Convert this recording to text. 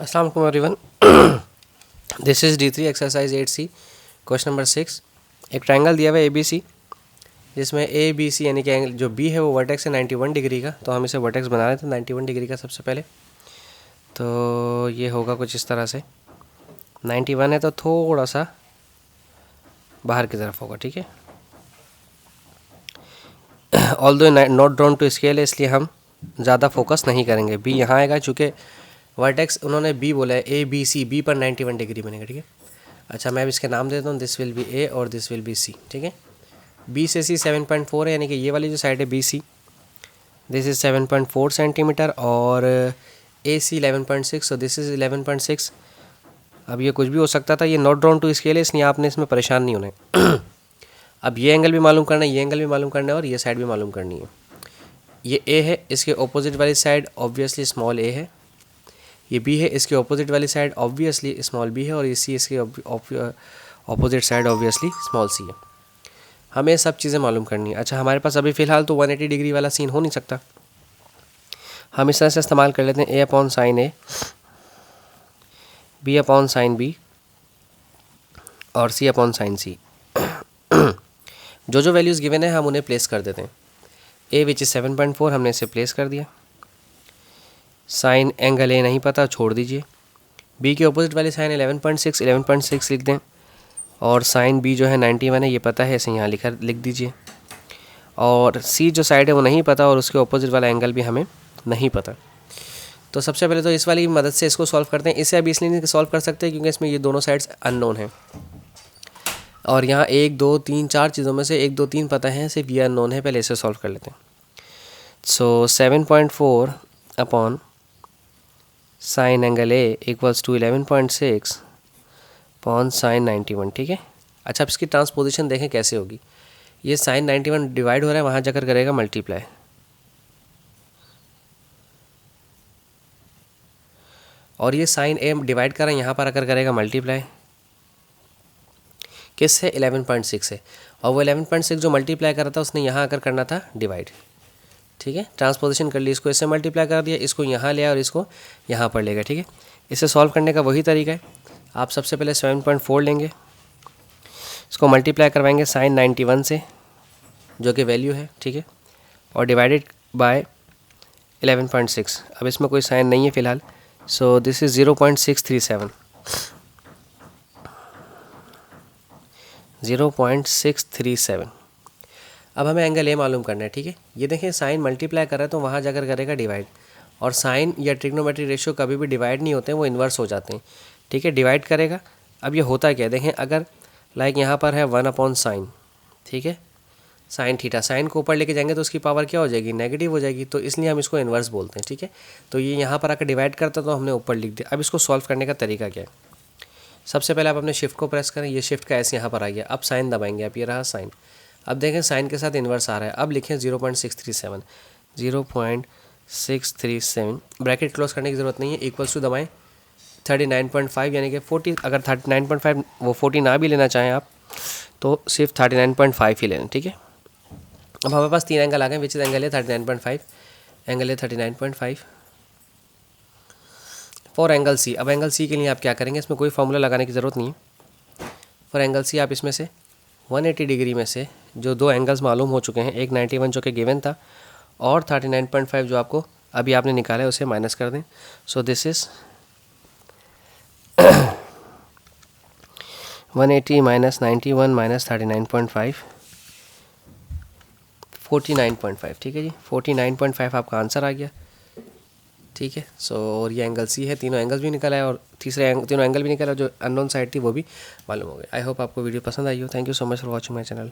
अस्सलाम वालेकुम everyone, this is D3 exercise 8C question number 6। एक ट्रायंगल दिया हुआ है ABC, जिसमें ABC यानी कि एंगल जो B है वो वर्टेक्स है 91 डिग्री का। तो हम इसे वर्टेक्स बना रहे थे 91 डिग्री का सबसे पहले। तो ये होगा कुछ इस तरह से, 91 है तो थोड़ा सा बाहर की तरफ होगा, ठीक है। Although not drawn to scale है, इसलिए हम ज़्यादा फोकस नहीं करेंगे। B यहाँ आएगा, चूँकि वर्टेक्स उन्होंने B बोला है, ABC, B पर 91 डिग्री बनेगा, ठीक है। अच्छा, मैं अब इसके नाम देता हूँ, दिस विल बी A और दिस विल बी C, ठीक है। B से C 7.4 है, यानी कि ये वाली जो साइड है BC, दिस इज़ 7.4 सेंटीमीटर, और AC 11.6, सो दिस इज़ 11.6। अब ये कुछ भी हो सकता था, ये नॉट ड्रॉन टू स्केल है, इसलिए आपने इसमें परेशान नहीं होना है। अब ये एंगल भी मालूम करना है, ये एंगल भी मालूम करना है, और ये साइड भी मालूम करनी है। ये A है, इसके ऑपोजिट वाली साइड ऑब्वियसली स्मॉल a है। ये B है, इसके ऑपोजिट वाली साइड ऑब्वियसली स्मॉल b है, और ये C इसके opposite side obviously small c है। हमें सब चीज़ें मालूम करनी है। अच्छा, हमारे पास अभी फ़िलहाल तो 180 डिग्री वाला सीन हो नहीं सकता, हम इस तरह से इस्तेमाल कर लेते हैं A upon sine A, B upon sine B और C अपॉन साइन C। जो जो वैल्यूज़ गिवन है हम उन्हें प्लेस कर देते हैं। A विच इज़ 7.4, हमने इसे प्लेस कर दिया। साइन एंगल A नहीं पता, छोड़ दीजिए। B के अपोजिट वाली साइन 11.6 लिख दें, और साइन B जो है 91 है, ये पता है, इसे यहाँ लिख दीजिए। और C जो साइड है वो नहीं पता, और उसके अपोजिट वाला एंगल भी हमें नहीं पता। तो सबसे पहले तो इस वाली की मदद से इसको सॉल्व करते हैं। इसे अभी इसलिए नहीं सॉल्व कर सकते क्योंकि इसमें ये दोनों साइड्स अननोन हैं, और यहाँ 1 2 3 4 चीज़ों में से 1 2 3 पता है, सिर्फ ये अननोन है। पहले इसे सॉल्व कर लेते हैं। So 7.4 upon sine angle A equals to 11.6 upon sine 91, ठीक है। अच्छा, अब इसकी ट्रांसपोजिशन देखें कैसे होगी। ये साइन 91 डिवाइड हो रहा है, वहाँ जाकर करेगा मल्टीप्लाई, और ये साइन A डिवाइड कर रहा है, यहाँ पर आकर करेगा मल्टीप्लाई किस है, 11.6 से, और वो 11.6 जो मल्टीप्लाई कर रहा था उसने यहाँ आकर करना था डिवाइड, ठीक है। ट्रांसपोजिशन कर ली, इसको इससे मल्टीप्लाई कर दिया, इसको यहाँ ले आया और इसको यहाँ पर लेगा, ठीक है। इसे सॉल्व करने का वही तरीका है। आप सबसे पहले 7.4 लेंगे, इसको मल्टीप्लाई करवाएंगे साइन 91 से, जो कि वैल्यू है, ठीक है, और डिवाइडेड बाय 11.6। अब इसमें कोई साइन नहीं है फ़िलहाल, सो दिस इज़ 0.637, 0.637। अब हमें एंगल A मालूम करना है, ठीक है। ये देखें, साइन मल्टीप्लाई कर रहा है तो वहाँ जाकर करेगा डिवाइड, और साइन या ट्रिग्नोमेट्रिक रेशियो कभी भी डिवाइड नहीं होते हैं, वो इन्वर्स हो जाते हैं, ठीक है। डिवाइड करेगा। अब ये होता क्या है, देखें, अगर लाइक यहाँ पर है 1 अपॉन साइन, ठीक है, साइन थीटा, साइन को ऊपर लेके जाएंगे तो उसकी पावर क्या हो जाएगी, नेगेटिव हो जाएगी, तो इसलिए हम इसको इन्वर्स बोलते हैं, ठीक है। तो ये यहाँ पर आकर डिवाइड करता तो हमने ऊपर लिख दिया। अब इसको सॉल्व करने का तरीका क्या है, सबसे पहले आप अपने शिफ्ट को प्रेस करें, ये शिफ्ट का ऐसे यहाँ पर आ गया। अब साइन दबाएंगे, अब ये रहा साइन। अब देखें साइन के साथ इन्वर्स आ रहा है, अब लिखें 0.637, 0.637, ब्रैकेट क्लोज करने की ज़रूरत नहीं है, इक्वल्स टू दबाएँ 39.5, यानी कि 40। अगर 39.5 वो 40 ना भी लेना चाहें आप, तो सिर्फ 39.5 ही लेना, ठीक है। अब हमारे पास 3 एंगल आ गए, विच इज एंगल है 39.5, एंगल है 39.5 फॉर एंगल C। अब एंगल C के लिए आप क्या करेंगे, इसमें कोई फॉर्मूला लगाने की ज़रूरत नहीं है। फॉर एंगल C आप इसमें से 180 डिग्री में से जो दो एंगल्स मालूम हो चुके हैं, एक 91 जो कि गिवन था, और 39.5 जो आपको अभी आपने निकाला है, उसे माइनस कर दें। So this is 180 minus 91 minus 39.5, 49.5, ठीक है जी। 49.5 आपका आंसर आ गया, ठीक है। सो और ये एंगल C है, तीनों एंगल्स भी निकल आए, और तीनों एंगल भी निकला, जो अननोन साइड थी वो भी मालूम हो गई। आई होप आपको वीडियो पसंद आई हो। Thank you so much for watching my channel.